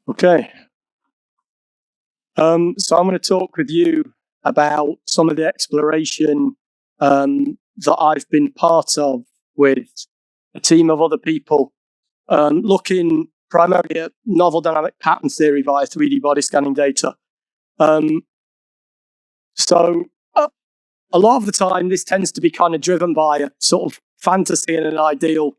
Okay. So I'm going to talk with you about some of the exploration that I've been part of with a team of other people, looking primarily at novel dynamic pattern theory via 3D body scanning data. So a lot of the time, this tends to be kind of driven by a sort of fantasy and an ideal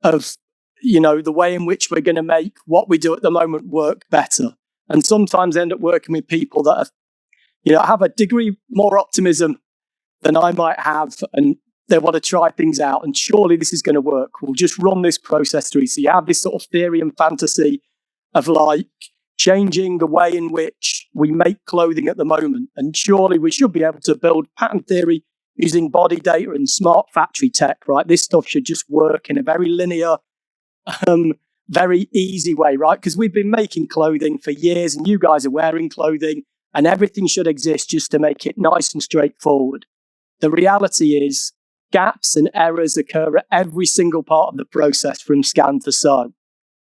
of, the way in which we're going to make what we do at the moment work better. And sometimes I end up working with people that have a degree more optimism than I might have, and they want to try things out. And surely this is going to work. We'll just run this process through. So you have this sort of theory and fantasy of like changing the way in which we make clothing at the moment. And surely we should be able to build pattern theory using body data and smart factory tech, right? This stuff should just work in a very linear, very easy way, right? Because we've been making clothing for years and you guys are wearing clothing and everything should exist just to make it nice and straightforward. The reality is gaps and errors occur at every single part of the process from scan to sew.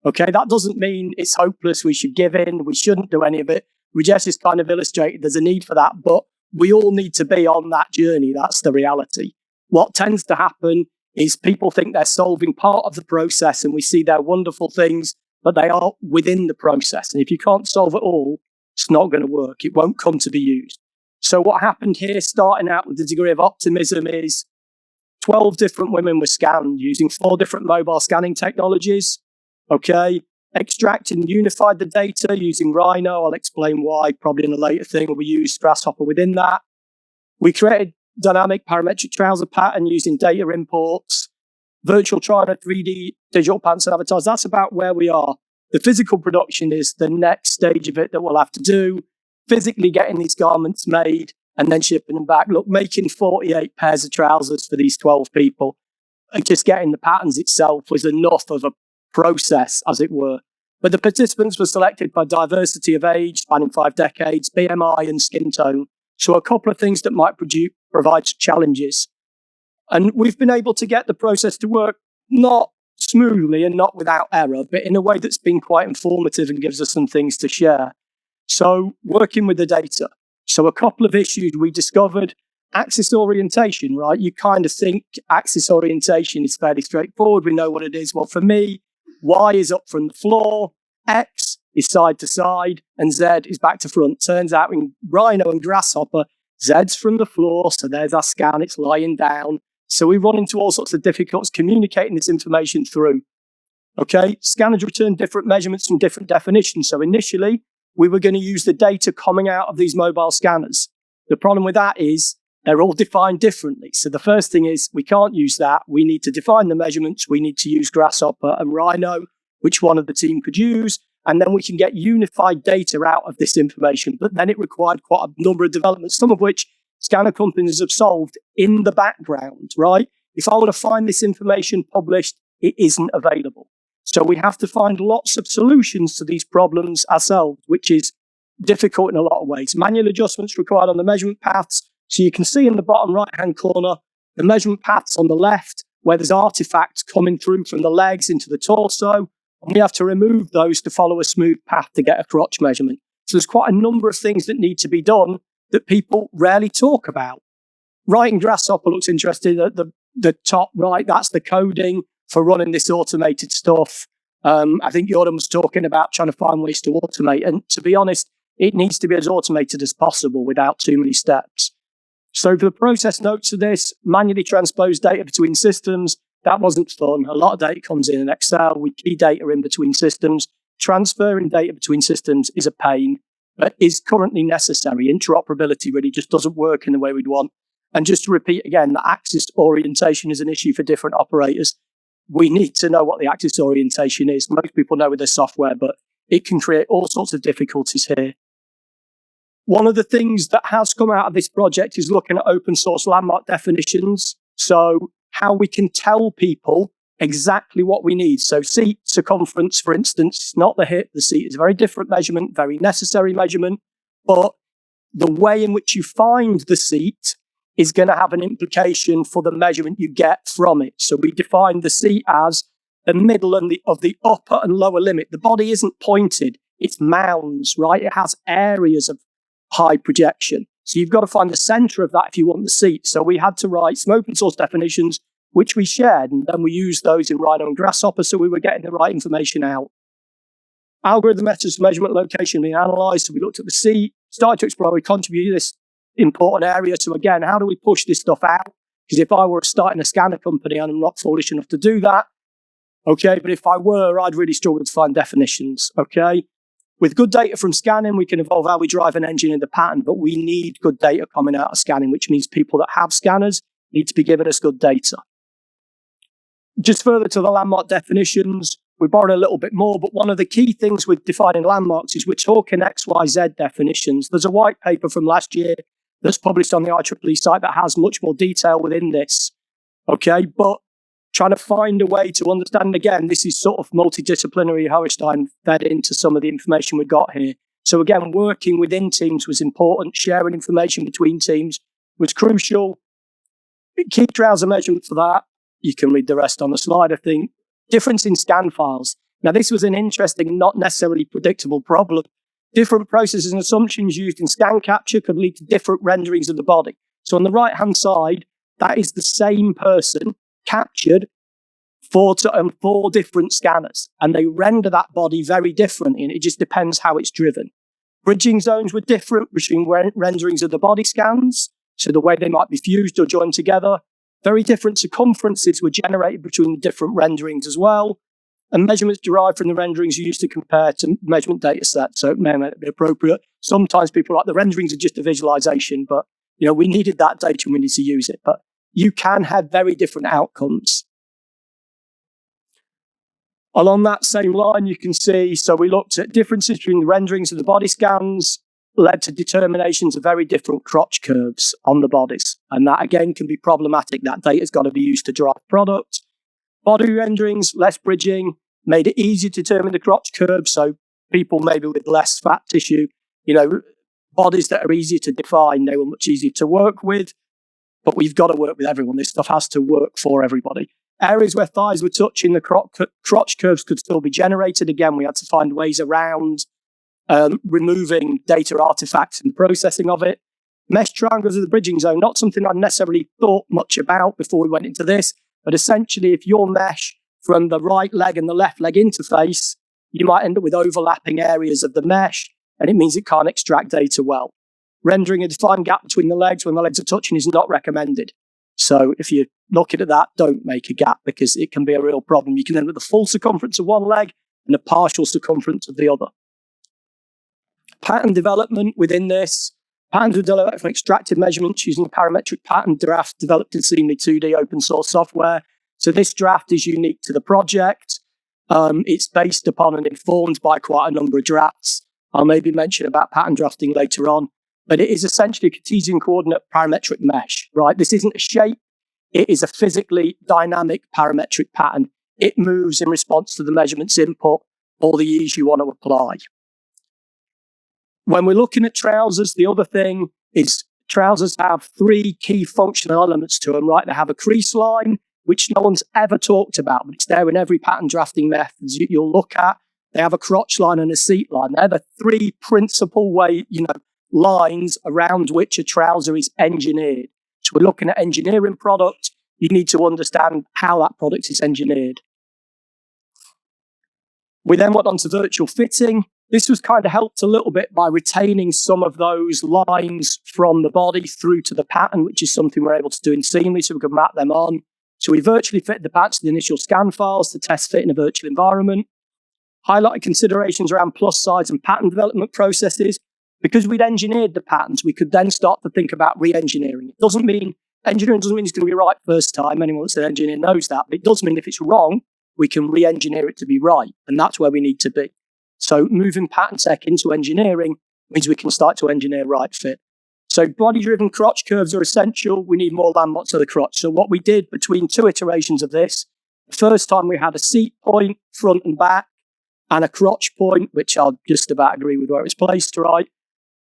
Okay, that doesn't mean it's hopeless. We should give in. We shouldn't do any of it. Rajesh has kind of illustrated there's a need for that, but we all need to be on that journey. That's the reality. What tends to happen is people think they're solving part of the process and we see their wonderful things, but they are within the process. And if you can't solve it all, it's not going to work. It won't come to be used. So what happened here, starting out with a degree of optimism, is 12 different women were scanned using 4 different mobile scanning technologies. Okay, extracted and unified the data using Rhino. I'll explain why probably in a later thing. We used Grasshopper within that. We created dynamic parametric trouser pattern using data imports, virtual Trino 3D digital pants and avatars. That's about where we are. The physical production is the next stage of it that we'll have to do. Physically getting these garments made and then shipping them back. Look, making 48 pairs of trousers for these 12 people and just getting the patterns itself was enough of a process, as it were. But the participants were selected by diversity of age, spanning 5 decades, BMI and skin tone. So a couple of things that might provide challenges. And we've been able to get the process to work not smoothly and not without error, but in a way that's been quite informative and gives us some things to share. So working with the data. So a couple of issues we discovered. Axis orientation, right? You kind of think axis orientation is fairly straightforward. We know what it is. Well, for me, Y is up from the floor, X is side to side, and Z is back to front. Turns out in Rhino and Grasshopper, Z's from the floor, so there's our scan, it's lying down. So we run into all sorts of difficulties communicating this information through. Okay, scanners return different measurements from different definitions. So initially, we were going to use the data coming out of these mobile scanners. The problem with that is they're all defined differently. So the first thing is we can't use that. We need to define the measurements. We need to use Grasshopper and Rhino, which one of the team could use. And then we can get unified data out of this information. But then it required quite a number of developments, some of which scanner companies have solved in the background, right? If I want to find this information published, it isn't available. So we have to find lots of solutions to these problems ourselves, which is difficult in a lot of ways. Manual adjustments required on the measurement paths. So you can see in the bottom right-hand corner, the measurement paths on the left, where there's artifacts coming through from the legs into the torso. And we have to remove those to follow a smooth path to get a crotch measurement. So there's quite a number of things that need to be done that people rarely talk about. Writing Grasshopper looks interesting. At the top right, that's the coding for running this automated stuff. I think Jordan was talking about trying to find ways to automate. And to be honest, it needs to be as automated as possible without too many steps. So for the process notes of this, manually transpose data between systems. That wasn't fun. A lot of data comes in Excel. We key data in between systems. Transferring data between systems is a pain, but is currently necessary. Interoperability really just doesn't work in the way we'd want. And just to repeat again, the axis orientation is an issue for different operators. We need to know what the axis orientation is. Most people know with their software, but it can create all sorts of difficulties here. One of the things that has come out of this project is looking at open source landmark definitions. So how we can tell people exactly what we need. So seat circumference, for instance, not the hip. The seat is a very different measurement, very necessary measurement. But the way in which you find the seat is going to have an implication for the measurement you get from it. So we define the seat as the middle of the upper and lower limit. The body isn't pointed. it's mounds, right? It has areas of high projection. So you've got to find the center of that if you want the seat. So we had to write some open source definitions, which we shared, and then we used those in Rhino and Grasshopper, so we were getting the right information out. Algorithm methods for measurement location being analyzed, so we looked at the seat, started to explore, we contributed this important area. So again, how do we push this stuff out? Because if I were starting a scanner company, and I'm not foolish enough to do that, okay, but if I were, I'd really struggle to find definitions, okay? With good data from scanning, we can evolve how we drive an engine in the pattern, but we need good data coming out of scanning, which means people that have scanners need to be giving us good data. Just further to the landmark definitions, we borrowed a little bit more, but one of the key things with defining landmarks is we're talking XYZ definitions. There's a white paper from last year that's published on the IEEE site that has much more detail within this, okay? But trying to find a way to understand, again, this is sort of multidisciplinary Hohenstein fed into some of the information we got here. So again, working within teams was important. Sharing information between teams was crucial. Key trouser measurement for that. You can read the rest on the slide, I think. Difference in scan files. Now, this was an interesting, not necessarily predictable problem. Different processes and assumptions used in scan capture could lead to different renderings of the body. So on the right-hand side, that is the same person captured four different scanners, and they render that body very differently, and it just depends how it's driven. Bridging zones were different between renderings of the body scans, so the way they might be fused or joined together. Very different circumferences were generated between the different renderings as well, and measurements derived from the renderings are used to compare to measurement data sets, so it may not be appropriate. Sometimes people are like, the renderings are just a visualization, but we needed that data and we need to use it. But you can have very different outcomes. Along that same line, you can see, so we looked at differences between the renderings of the body scans, led to determinations of very different crotch curves on the bodies. And that, again, can be problematic. That data's got to be used to drive product. Body renderings, less bridging, made it easier to determine the crotch curve. So people maybe with less fat tissue, bodies that are easier to define, they were much easier to work with. But we've got to work with everyone. This stuff has to work for everybody. Areas where thighs were touching, the crotch curves could still be generated. Again, we had to find ways around removing data artifacts and processing of it. Mesh triangles of the bridging zone, not something I'd necessarily thought much about before we went into this, but essentially if your mesh from the right leg and the left leg interface, you might end up with overlapping areas of the mesh, and it means it can't extract data well. Rendering a defined gap between the legs when the legs are touching is not recommended. So if you're looking at that, don't make a gap because it can be a real problem. You can end up with the full circumference of one leg and a partial circumference of the other. Pattern development within this. Patterns were developed from extracted measurements using a parametric pattern draft developed in Seamly 2D open source software. So this draft is unique to the project. It's based upon and informed by quite a number of drafts. I'll maybe mention about pattern drafting later on. But it is essentially a Cartesian coordinate parametric mesh, right? This isn't a shape. It is a physically dynamic parametric pattern. It moves in response to the measurements input or the ease you want to apply. When we're looking at trousers, the other thing is trousers have three key functional elements to them, right? They have a crease line, which no one's ever talked about, but it's there in every pattern drafting methods you'll look at. They have a crotch line and a seat line. They're the three principal lines around which a trouser is engineered. So we're looking at engineering product. You need to understand how that product is engineered. We then went on to virtual fitting. This was kind of helped a little bit by retaining some of those lines from the body through to the pattern, which is something we're able to do in Seamly, so we can map them on. So we virtually fit the patterns to the initial scan files to test fit in a virtual environment. Highlighted considerations around plus size and pattern development processes. Because we'd engineered the patterns, we could then start to think about re-engineering. Engineering doesn't mean it's going to be right first time. Anyone that's an engineer knows that. But it does mean if it's wrong, we can re-engineer it to be right. And that's where we need to be. So moving pattern tech into engineering means we can start to engineer right fit. So body-driven crotch curves are essential. We need more landmarks of the crotch. So what we did between two iterations of this, the first time we had a seat point, front and back, and a crotch point, which I'll just about agree with where it's placed, right?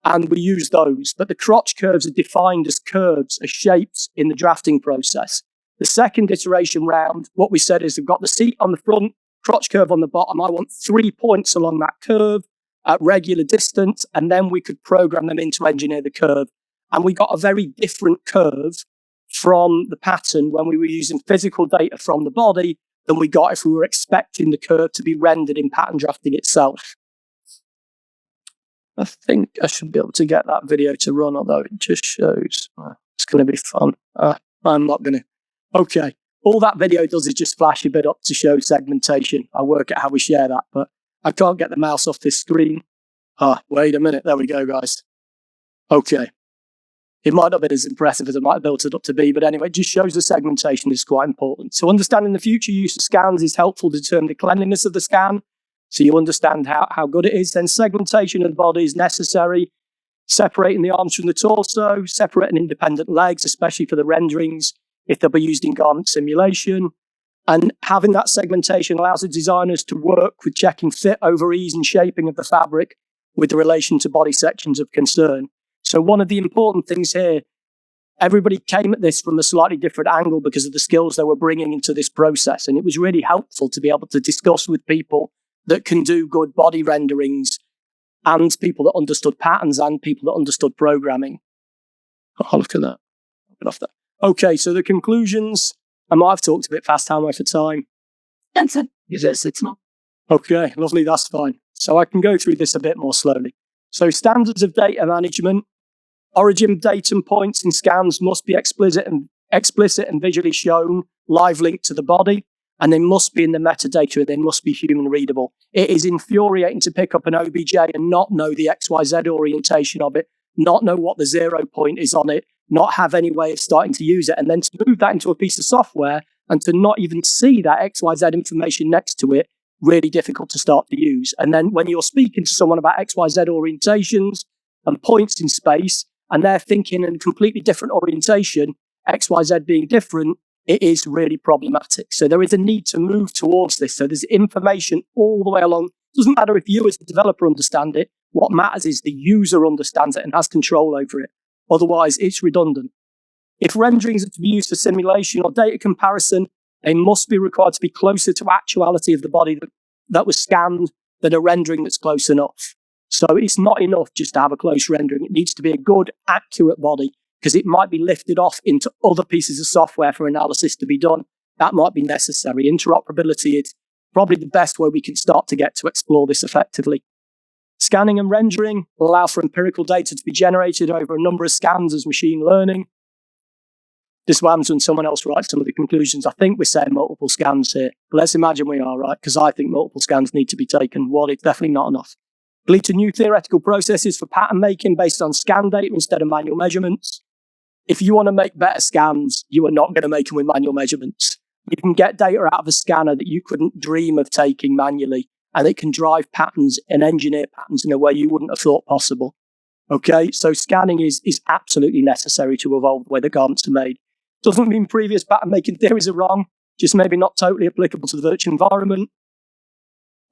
And we use those. But the crotch curves are defined as curves, as shapes in the drafting process. The second iteration round, what we said is we've got the seat on the front, crotch curve on the bottom. I want 3 points along that curve, at regular distance, and then we could program them in to engineer the curve. And we got a very different curve from the pattern when we were using physical data from the body than we got if we were expecting the curve to be rendered in pattern drafting itself. I think I should be able to get that video to run, although it just shows. It's going to be fun. I'm not going to. Okay. All that video does is just flash a bit up to show segmentation. I work out how we share that, but I can't get the mouse off this screen. Wait a minute. There we go, guys. Okay. It might not be as impressive as I might have built it up to be, but anyway, it just shows the segmentation is quite important. So understanding the future use of scans is helpful to determine the cleanliness of the scan. So you understand how good it is. Then segmentation of the body is necessary. Separating the arms from the torso, separating independent legs, especially for the renderings, if they'll be used in garment simulation. And having that segmentation allows the designers to work with checking fit over ease and shaping of the fabric with the relation to body sections of concern. So one of the important things here, everybody came at this from a slightly different angle because of the skills they were bringing into this process. And it was really helpful to be able to discuss with people that can do good body renderings and people that understood patterns and people that understood programming. Oh, look at that. Get off that. Okay, so the conclusions. I might have talked a bit fast, how am I for time? It's not. Okay, lovely, that's fine. So I can go through this a bit more slowly. So standards of data management. Origin datum points in scans must be explicit and visually shown, live linked to the body, and they must be in the metadata and they must be human readable. It is infuriating to pick up an OBJ and not know the XYZ orientation of it, not know what the 0 point is on it, not have any way of starting to use it, and then to move that into a piece of software and to not even see that XYZ information next to it, really difficult to start to use. And then when you're speaking to someone about XYZ orientations and points in space, and they're thinking in a completely different orientation, XYZ being different, it is really problematic. So there is a need to move towards this. So there's information all the way along. It doesn't matter if you as the developer understand it. What matters is the user understands it and has control over it. Otherwise, it's redundant. If renderings are to be used for simulation or data comparison, they must be required to be closer to actuality of the body that was scanned than a rendering that's close enough. So it's not enough just to have a close rendering. It needs to be a good, accurate body because it might be lifted off into other pieces of software for analysis to be done. That might be necessary. Interoperability is probably the best way we can start to get to explore this effectively. Scanning and rendering will allow for empirical data to be generated over a number of scans as machine learning. This is what happens when someone else writes some of the conclusions. I think we're saying multiple scans here, but let's imagine we are, right? Because I think multiple scans need to be taken. Well, it's definitely not enough. Lead to new theoretical processes for pattern making based on scan data instead of manual measurements. If you want to make better scans, you are not going to make them with manual measurements. You can get data out of a scanner that you couldn't dream of taking manually, and it can drive patterns and engineer patterns in a way you wouldn't have thought possible. Okay, so scanning is absolutely necessary to evolve the way the garments are made. Doesn't mean previous pattern making theories are wrong, just maybe not totally applicable to the virtual environment.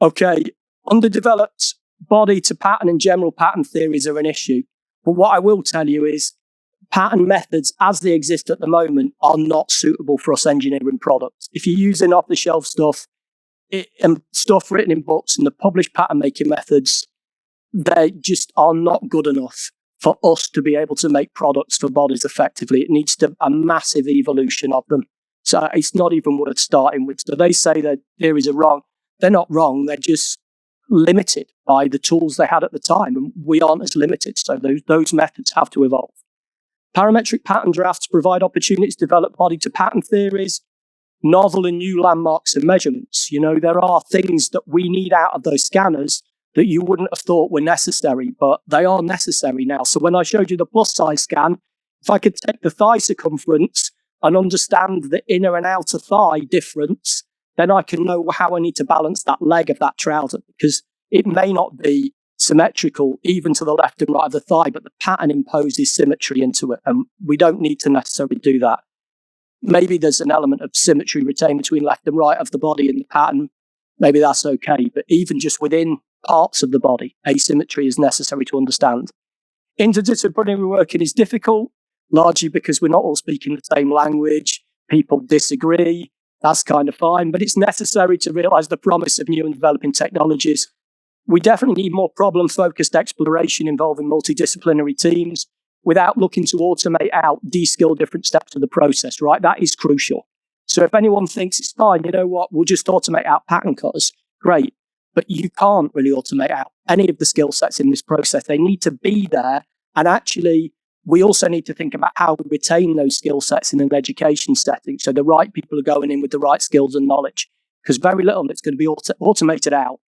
Okay, underdeveloped body to pattern and general pattern theories are an issue. But what I will tell you is pattern methods as they exist at the moment are not suitable for us engineering products. If you're using off-the-shelf stuff and stuff written in books and the published pattern making methods, they just are not good enough for us to be able to make products for bodies effectively. It needs a massive evolution of them. So it's not even worth starting with. So they say their theories are wrong. They're not wrong. They're just limited by the tools they had at the time. And we aren't as limited. So those methods have to evolve. Parametric pattern drafts provide opportunities to develop body to pattern theories, novel and new landmarks and measurements. You know, there are things that we need out of those scanners that you wouldn't have thought were necessary, but they are necessary now. So when I showed you the plus size scan, if I could take the thigh circumference and understand the inner and outer thigh difference, then I can know how I need to balance that leg of that trouser, because it may not be symmetrical even to the left and right of the thigh, but the pattern imposes symmetry into it, and we don't need to necessarily do that. Maybe there's an element of symmetry retained between left and right of the body in the pattern. Maybe that's okay, but even just within parts of the body, asymmetry is necessary to understand. Interdisciplinary working is difficult, largely because we're not all speaking the same language. People disagree. That's kind of fine, but it's necessary to realize the promise of new and developing technologies. we definitely need more problem-focused exploration involving multidisciplinary teams without looking to automate out, de-skill different steps of the process, right? That is crucial. So if anyone thinks it's fine, you know what, we'll just automate out pattern cutters, great. But you can't really automate out any of the skill sets in this process. They need to be there. And actually, we also need to think about how we retain those skill sets in an education setting. So the right people are going in with the right skills and knowledge, because very little of it's going to be automated out.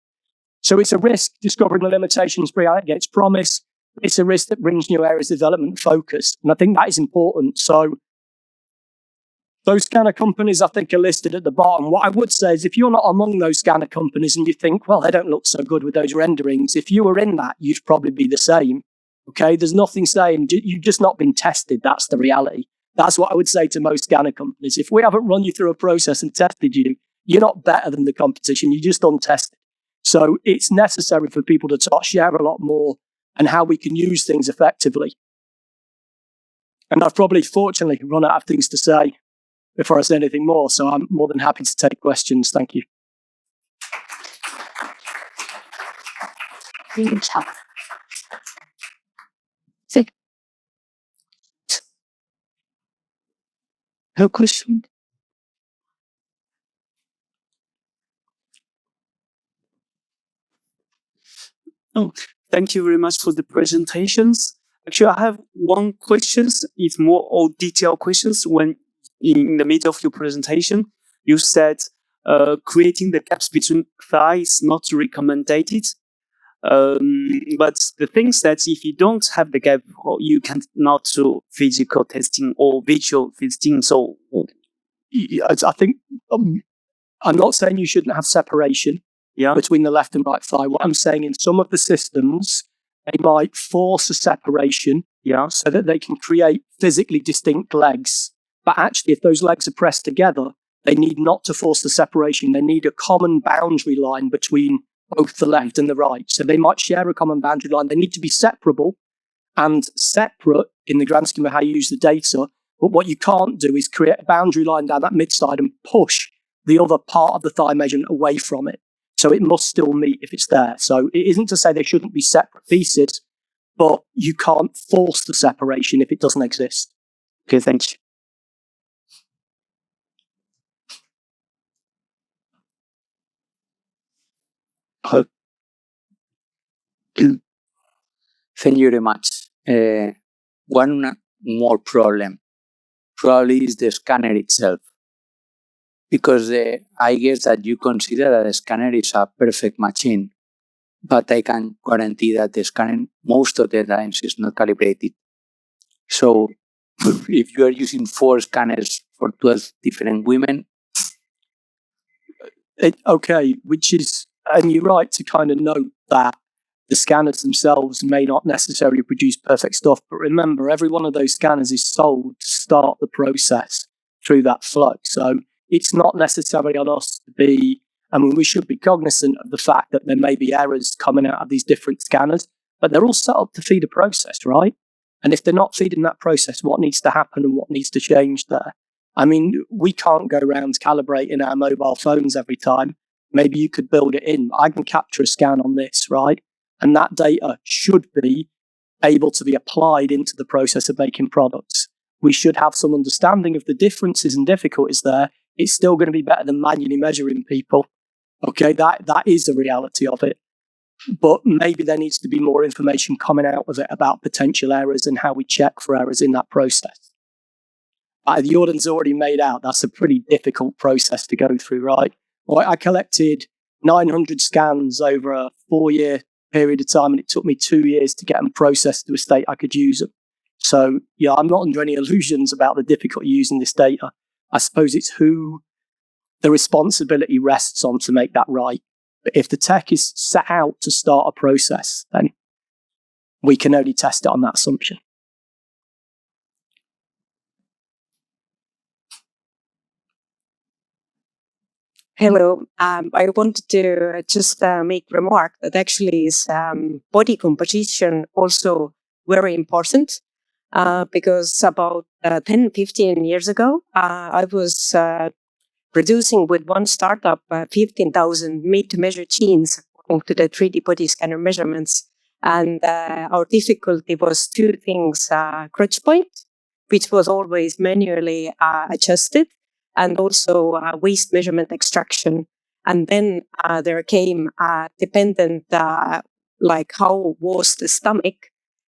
So it's a risk discovering the limitations bring out against promise. It's a risk that brings new areas of development focus. And I think that is important. So those scanner companies, I think, are listed at the bottom. What I would say is if you're not among those scanner companies and you think, well, they don't look so good with those renderings, if you were in that, you'd probably be the same. Okay, there's nothing saying you've just not been tested. That's the reality. That's what I would say to most scanner companies. If we haven't run you through a process and tested you, you're not better than the competition. You're just untested. So it's necessary for people to share a lot more and how we can use things effectively. And I've probably, fortunately, run out of things to say before I say anything more. So I'm more than happy to take questions. Thank you. No question. Oh, thank you very much for the presentations. Actually, I have one question. It's more all detailed questions. When in the middle of your presentation, you said creating the gaps between thighs is not recommended. But the things that if you don't have the gap, you can not do physical testing or visual testing. So I think I'm not saying you shouldn't have separation between the left and right thigh. What I'm saying, in some of the systems, they might force a separation so that they can create physically distinct legs. But actually, if those legs are pressed together, they need not to force the separation. They need a common boundary line between both the left and the right. So they might share a common boundary line. They need to be separable and separate in the grand scheme of how you use the data. But what you can't do is create a boundary line down that mid-side and push the other part of the thigh measurement away from it. So it must still meet if it's there. So it isn't to say they shouldn't be separate pieces, but you can't force the separation if it doesn't exist. Okay, thank you. Thank you very much. One more problem probably is the scanner itself. Because I guess that you consider that the scanner is a perfect machine, but I can guarantee that the scanner most of the times is not calibrated. So if you are using 4 scanners for 12 different women. Which is, and you're right to kind of note that the scanners themselves may not necessarily produce perfect stuff, but remember, every one of those scanners is sold to start the process through that flow. So it's not necessarily on us to be, we should be cognizant of the fact that there may be errors coming out of these different scanners, but they're all set up to feed a process, right? And if they're not feeding that process, what needs to happen and what needs to change there? We can't go around calibrating our mobile phones every time. Maybe you could build it in. I can capture a scan on this, right? And that data should be able to be applied into the process of making products. We should have some understanding of the differences and difficulties there. It's still going to be better than manually measuring people. Okay, that is the reality of it. But maybe there needs to be more information coming out of it about potential errors and how we check for errors in that process. Jordan's already made out that's a pretty difficult process to go through, right? Well, I collected 900 scans over a 4-year period of time, and it took me 2 years to get them processed to a state I could use them. So, I'm not under any illusions about the difficulty using this data. I suppose it's who the responsibility rests on to make that right. But if the tech is set out to start a process, then we can only test it on that assumption. Hello. I wanted to just make a remark that actually is body composition also very important because about 10, 15 years ago, I was producing with one startup 15,000 made-to-measure genes for onto the 3D body scanner measurements. And our difficulty was two things, crutch point, which was always manually adjusted, and also waist measurement extraction. And then there came dependent, like how was the stomach,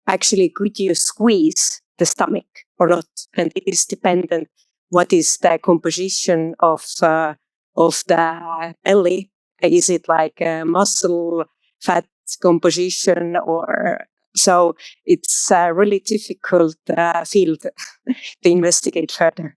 actually could you squeeze the stomach or not? And it is dependent what is the composition of the belly. Is it like a muscle fat composition, or so it's a really difficult field to investigate further.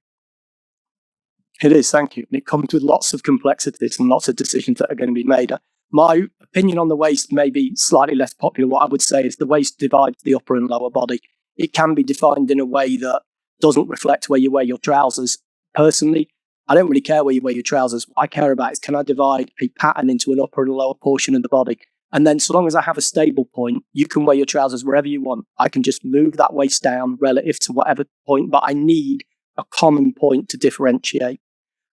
It is, thank you. And it comes with lots of complexities and lots of decisions that are going to be made. My opinion on the waist may be slightly less popular. What I would say is the waist divides the upper and lower body. It can be defined in a way that doesn't reflect where you wear your trousers. Personally, I don't really care where you wear your trousers. What I care about is, can I divide a pattern into an upper and lower portion of the body? And then so long as I have a stable point, you can wear your trousers wherever you want. I can just move that waist down relative to whatever point, but I need a common point to differentiate.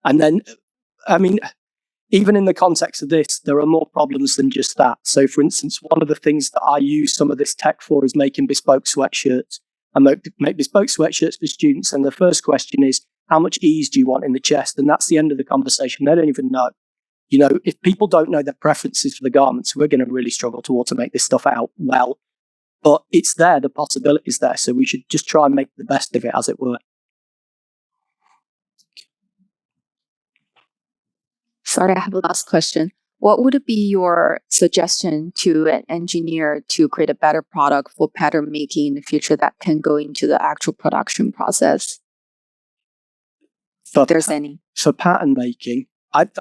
And then, I mean, even in the context of this, there are more problems than just that. So, for instance, one of the things that I use some of this tech for is making bespoke sweatshirts. I make bespoke sweatshirts for students, and the first question is, how much ease do you want in the chest? And that's the end of the conversation. They don't even know. You know, if people don't know their preferences for the garments, we're going to really struggle to automate this stuff out well. But it's there, the possibility is there. So we should just try and make the best of it, as it were. Sorry, I have a last question. What would be your suggestion to an engineer to create a better product for pattern making in the future that can go into the actual production process? If there's any. For pattern making,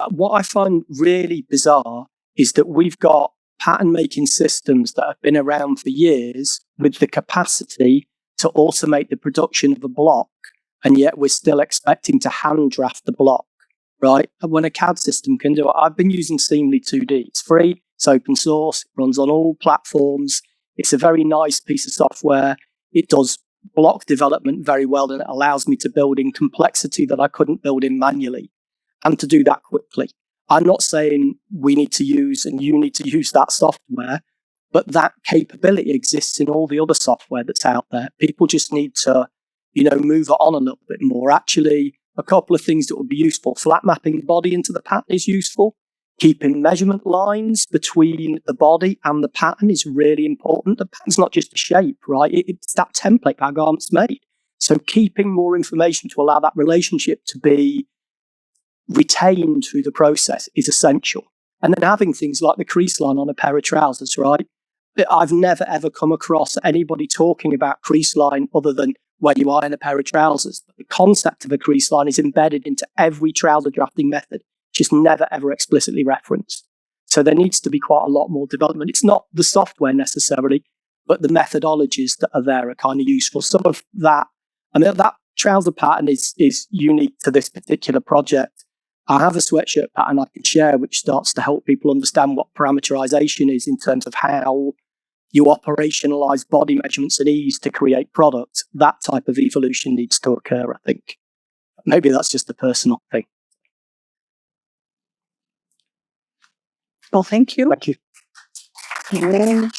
what I find really bizarre is that we've got pattern making systems that have been around for years with the capacity to automate the production of a block, and yet we're still expecting to hand draft the block. Right? And when a CAD system can do it, I've been using Seamly 2D. It's free, it's open source, it runs on all platforms. It's a very nice piece of software. It does block development very well, and it allows me to build in complexity that I couldn't build in manually, and to do that quickly. I'm not saying we need to use and you need to use that software, but that capability exists in all the other software that's out there. People just need to, move it on a little bit more. Actually, a couple of things that would be useful. Flat mapping the body into the pattern is useful. Keeping measurement lines between the body and the pattern is really important. The pattern's not just a shape, right? It's that template our garment's made. So keeping more information to allow that relationship to be retained through the process is essential. And then having things like the crease line on a pair of trousers, right? I've never ever come across anybody talking about crease line other than where you are in a pair of trousers. But the concept of a crease line is embedded into every trouser drafting method, just never ever explicitly referenced. So there needs to be quite a lot more development. It's not the software necessarily, but the methodologies that are there are kind of useful. Some of that, that trouser pattern is unique to this particular project. I have a sweatshirt pattern I can share, which starts to help people understand what parameterization is in terms of how you operationalize body measurements and ease to create products. That type of evolution needs to occur, I think. Maybe that's just a personal thing. Well, thank you. Thank you.